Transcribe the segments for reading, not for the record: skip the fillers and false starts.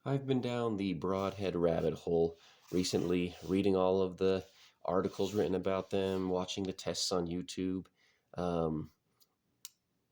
I've been down the broadhead rabbit hole recently, reading all of the articles written about them, watching the tests on YouTube, um,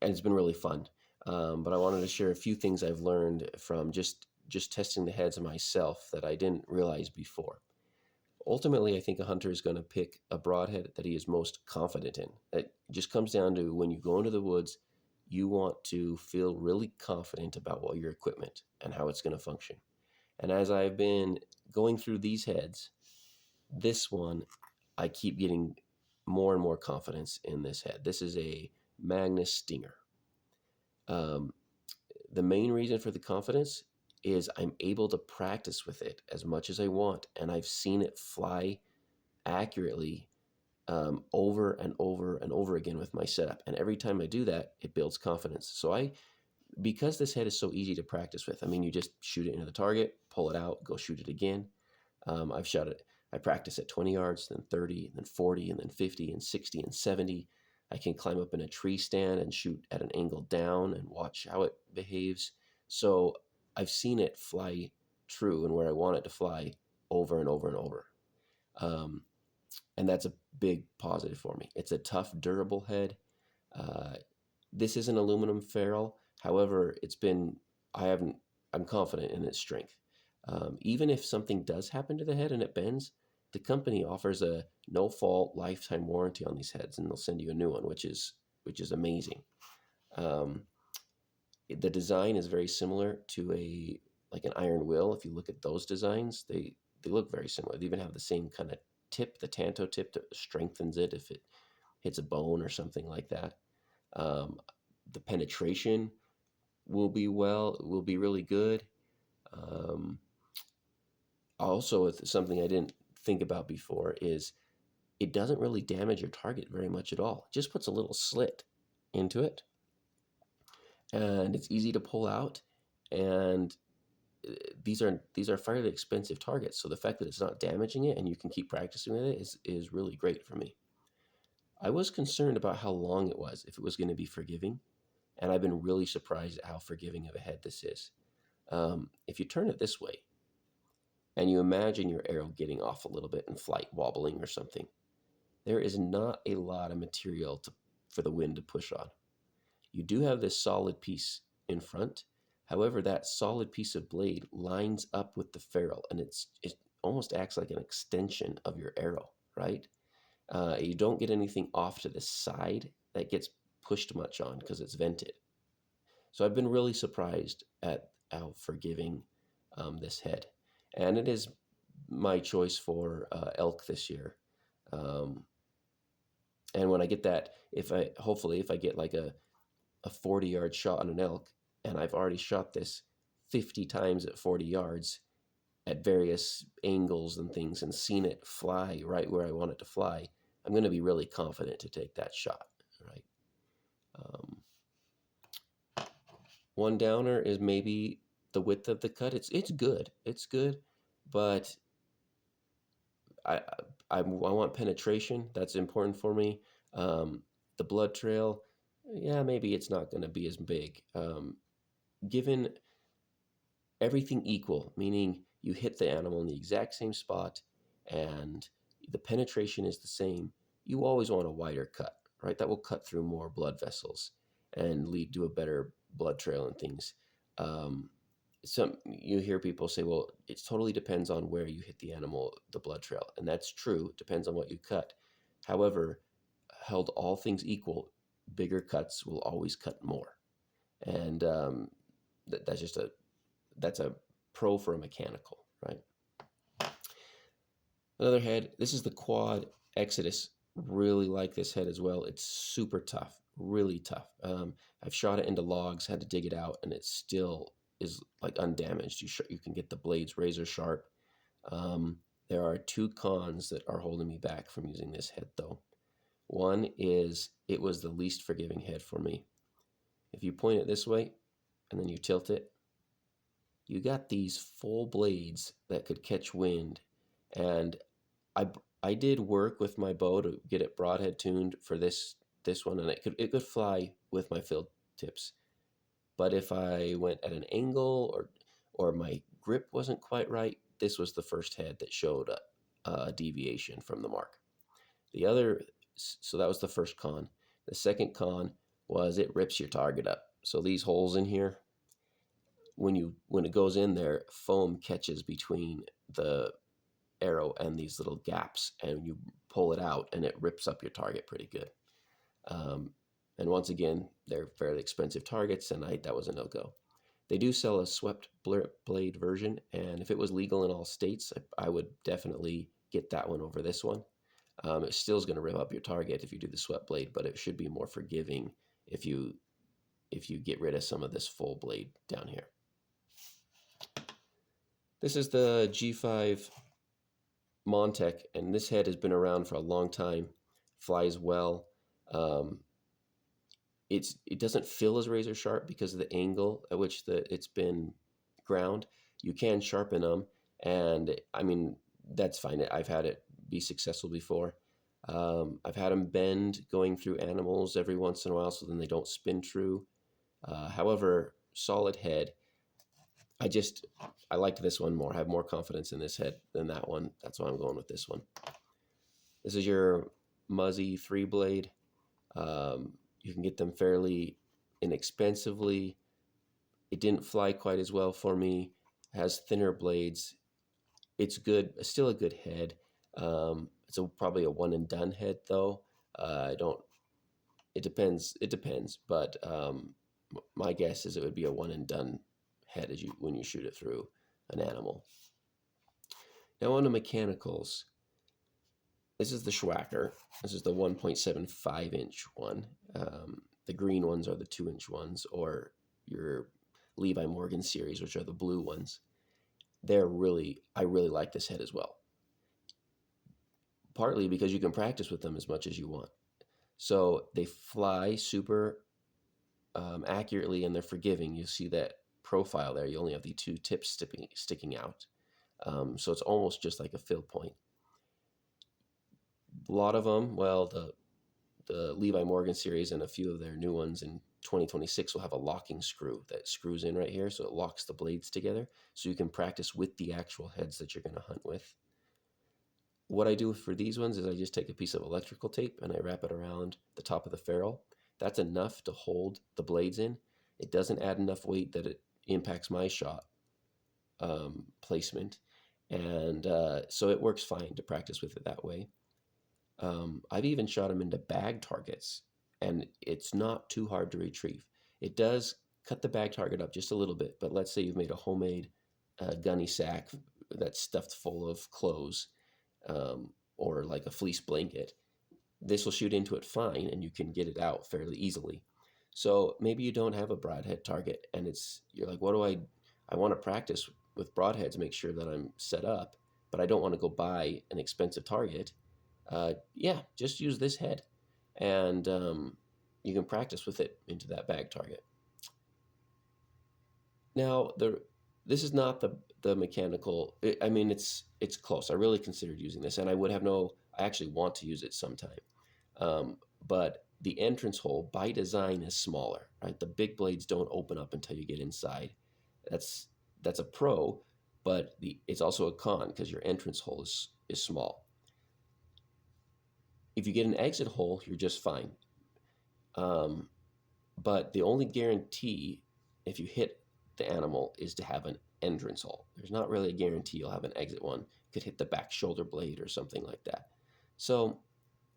and it's been really fun. But I wanted to share a few things I've learned from just testing the heads myself that I didn't realize before. Ultimately, I think a hunter is going to pick a broadhead that he is most confident in. It just comes down to when you go into the woods, you want to feel really confident about what your equipment and how it's going to function. And as I've been going through these heads, this one, I keep getting more and more confidence in this head. This is a Magnus Stinger. Um, the main reason for the confidence is I'm able to practice with it as much as I want, and I've seen it fly accurately over and over and over again with my setup. And every time I do that, it builds confidence. Because this head is so easy to practice with, I mean, you just shoot it into the target, pull it out, go shoot it again. I've shot it. I practice at 20 yards, then 30, then 40, and then 50, and 60, and 70. I can climb up in a tree stand and shoot at an angle down and watch how it behaves. So I've seen it fly true and where I want it to fly over and over and over. Um, and that's a big positive for me. It's a tough, durable head. Uh, this is an aluminum ferrule. However, I'm confident in its strength. Even if something does happen to the head and it bends, the company offers a no-fault lifetime warranty on these heads, and they'll send you a new one, which is amazing. Um, the design is very similar to like an iron will. If you look at those designs, they look very similar. They even have the same kind of tip, the tanto tip that strengthens it if it hits a bone or something like that. Um, the penetration will be really good. Um, Also, with something I didn't think about before is it doesn't really damage your target very much at all. It just puts a little slit into it, and it's easy to pull out. And these are fairly expensive targets, so the fact that it's not damaging it and you can keep practicing with it is really great for me. I was concerned about how long it was, if it was going to be forgiving, and I've been really surprised at how forgiving of a head this is. If you turn it this way and you imagine your arrow getting off a little bit in flight, wobbling or something, there is not a lot of material for the wind to push on. You do have this solid piece in front. However, that solid piece of blade lines up with the ferrule, and it almost acts like an extension of your arrow, right? You don't get anything off to the side that gets pushed much on because it's vented. So I've been really surprised at how forgiving this head, and it is my choice for elk this year. Um, and when I get that, if I get like a 40-yard shot on an elk, and I've already shot this 50 times at 40 yards at various angles and things and seen it fly right where I want it to fly, I'm going to be really confident to take that shot, right? Um, One downer is maybe the width of the cut. It's good. It's good, but I I want penetration. That's important for me. The blood trail, yeah, maybe it's not going to be as big. Given everything equal, meaning you hit the animal in the exact same spot and the penetration is the same, you always want a wider cut, right? That will cut through more blood vessels and lead to a better blood trail and things. Um, you hear people say, well, it totally depends on where you hit the animal, the blood trail. And that's true. It depends on what you cut. However, held all things equal, bigger cuts will always cut more. And that's just that's a pro for a mechanical, right? Another head, this is the Quad Exodus. Really like this head as well. It's super tough, really tough. I've shot it into logs, had to dig it out, and it still is like undamaged. You can get the blades razor sharp. There are two cons that are holding me back from using this head though. One is it was the least forgiving head for me. If you point it this way and then you tilt it, you got these full blades that could catch wind. And I did work with my bow to get it broadhead tuned for this one, and it could fly with my field tips. But if I went at an angle or my grip wasn't quite right, this was the first head that showed a deviation from the mark. The other, so that was the first con. The second con was it rips your target up. So these holes in here, when it goes in there, foam catches between the arrow and these little gaps, and you pull it out and it rips up your target pretty good. And once again, they're fairly expensive targets, and that was a no-go. They do sell a swept blade version, and if it was legal in all states, I would definitely get that one over this one. It still is going to rip up your target if you do the swept blade, but it should be more forgiving if you get rid of some of this full blade down here. This is the G5 Montec, and this head has been around for a long time, flies well. It doesn't feel as razor sharp because of the angle at which it's been ground. You can sharpen them, and I mean, that's fine. I've had it be successful before. I've had them bend going through animals every once in a while, so then they don't spin true. However, solid head. I liked this one more. I have more confidence in this head than that one. That's why I'm going with this one. This is your Muzzy 3-blade. You can get them fairly inexpensively. It didn't fly quite as well for me. It has thinner blades. It's good. It's still a good head. It's probably a one and done head though. It depends. It depends. But my guess is it would be a one and done head when you shoot it through an animal. Now on to mechanicals. This is the Swhacker. This is the 1.75 inch one. The green ones are the 2-inch ones, or your Levi Morgan series, which are the blue ones. I really like this head as well. Partly because you can practice with them as much as you want. So they fly super accurately, and they're forgiving. You see that profile there. You only have the 2 tips sticking out. So it's almost just like a fill point. A lot of them, well, the Levi Morgan series and a few of their new ones in 2026 will have a locking screw that screws in right here, so it locks the blades together, so you can practice with the actual heads that you're going to hunt with. What I do for these ones is I just take a piece of electrical tape and I wrap it around the top of the ferrule. That's enough to hold the blades in. It doesn't add enough weight that it impacts my shot placement, and so it works fine to practice with it that way. I've even shot them into bag targets, and it's not too hard to retrieve. It does cut the bag target up just a little bit, but let's say you've made a homemade gunny sack that's stuffed full of clothes, or like a fleece blanket. This will shoot into it fine, and you can get it out fairly easily. So maybe you don't have a broadhead target, and you're like, what do I want to practice with broadheads, make sure that I'm set up, but I don't want to go buy an expensive target. Yeah, just use this head, and you can practice with it into that bag target. Now, this is not the mechanical. I mean, it's close. I really considered using this, and I actually want to use it sometime. But the entrance hole by design is smaller, right? The big blades don't open up until you get inside. That's a pro, but it's also a con because your entrance hole is small. If you get an exit hole, you're just fine. But the only guarantee if you hit the animal is to have an entrance hole. There's not really a guarantee you'll have an exit one. You could hit the back shoulder blade or something like that. So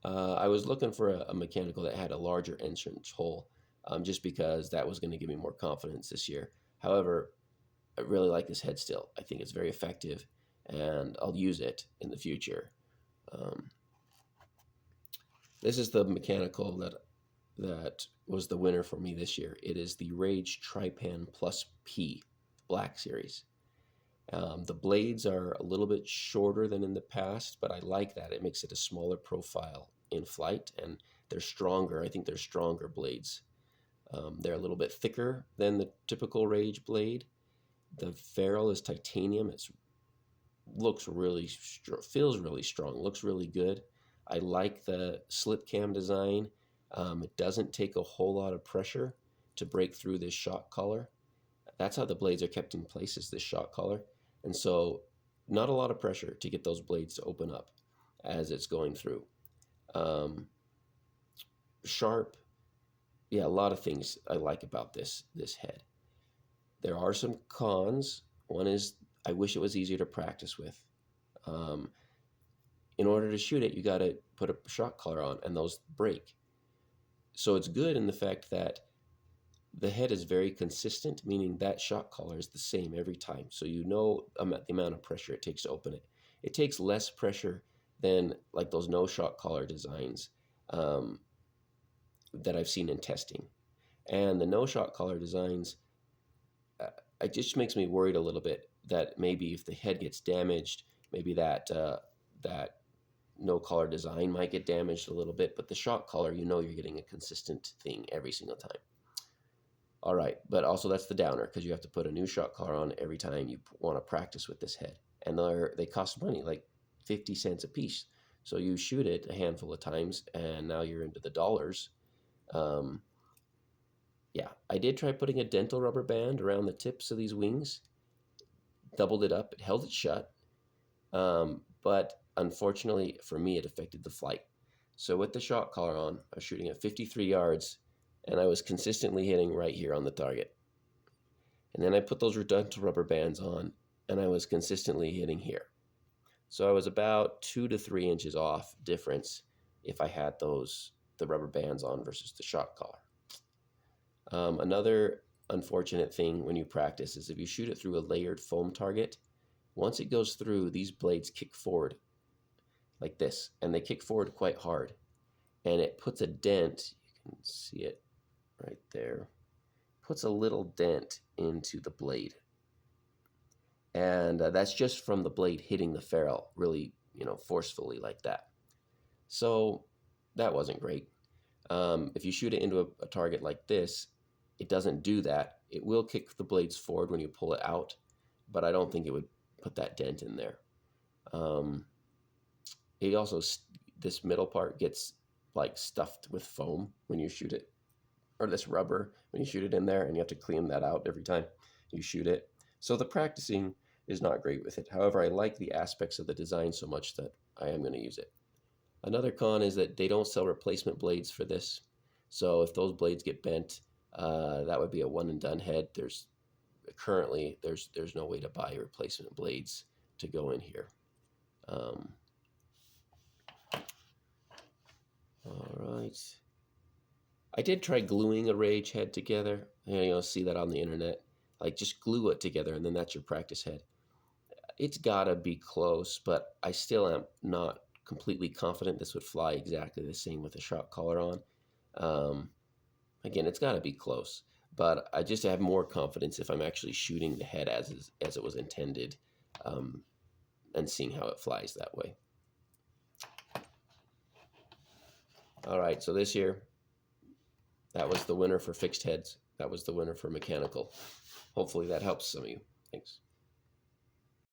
I was looking for a mechanical that had a larger entrance hole, just because that was going to give me more confidence this year. However, I really like this head still. I think it's very effective, and I'll use it in the future. This is the mechanical that was the winner for me this year. It is the Rage Trypan Plus P Black Series. The blades are a little bit shorter than in the past, but I like that. It makes it a smaller profile in flight, and they're stronger. I think they're stronger blades. They're a little bit thicker than the typical Rage blade. The ferrule is titanium. It feels really strong, looks really good. I like the slip cam design. It doesn't take a whole lot of pressure to break through this shock collar. That's how the blades are kept in place, is this shock collar. And so not a lot of pressure to get those blades to open up as it's going through. Sharp, yeah, a lot of things I like about this head. There are some cons. One is I wish it was easier to practice with. In order to shoot it, you got to put a shock collar on, and those break. So it's good in the fact that the head is very consistent, meaning that shock collar is the same every time. So you know the amount of pressure it takes to open it. It takes less pressure than like those no shock collar designs that I've seen in testing. And the no shock collar designs, it just makes me worried a little bit that maybe if the head gets damaged, maybe that no collar design might get damaged a little bit. But the shock collar, you know, you're getting a consistent thing every single time. All right, but also that's the downer because you have to put a new shock collar on every time you want to practice with this head, and they cost money, like 50 cents a piece. So you shoot it a handful of times, and now you're into the dollars. Yeah, I did try putting a dental rubber band around the tips of these wings, doubled it up, it held it shut, but unfortunately for me, it affected the flight. So with the shock collar on, I was shooting at 53 yards, and I was consistently hitting right here on the target. And then I put those dental rubber bands on, and I was consistently hitting here. So I was about 2 to 3 inches off difference if I had the rubber bands on versus the shock collar. Another unfortunate thing when you practice is if you shoot it through a layered foam target, once it goes through, these blades kick forward like this, and they kick forward quite hard, and it puts a dent. You can see it right there. Puts a little dent into the blade, and that's just from the blade hitting the ferrule really, forcefully like that. So that wasn't great. If you shoot it into a target like this, it doesn't do that. It will kick the blades forward when you pull it out, but I don't think it would put that dent in there. It also, this middle part gets like stuffed with foam when you shoot it, or this rubber when you shoot it in there, and you have to clean that out every time you shoot it. So the practicing is not great with it. However, I like the aspects of the design so much that I am going to use it. Another con is that they don't sell replacement blades for this. So if those blades get bent, that would be a one and done head. There's no way to buy replacement blades to go in here. All right. I did try gluing a Rage head together. See that on the internet. Like just glue it together and then that's your practice head. It's gotta be close, but I still am not completely confident this would fly exactly the same with a shock collar on. Again, it's gotta be close, but I just have more confidence if I'm actually shooting the head as it was intended, and seeing how it flies that way. All right, so this year, that was the winner for fixed heads. That was the winner for mechanical. Hopefully that helps some of you. Thanks.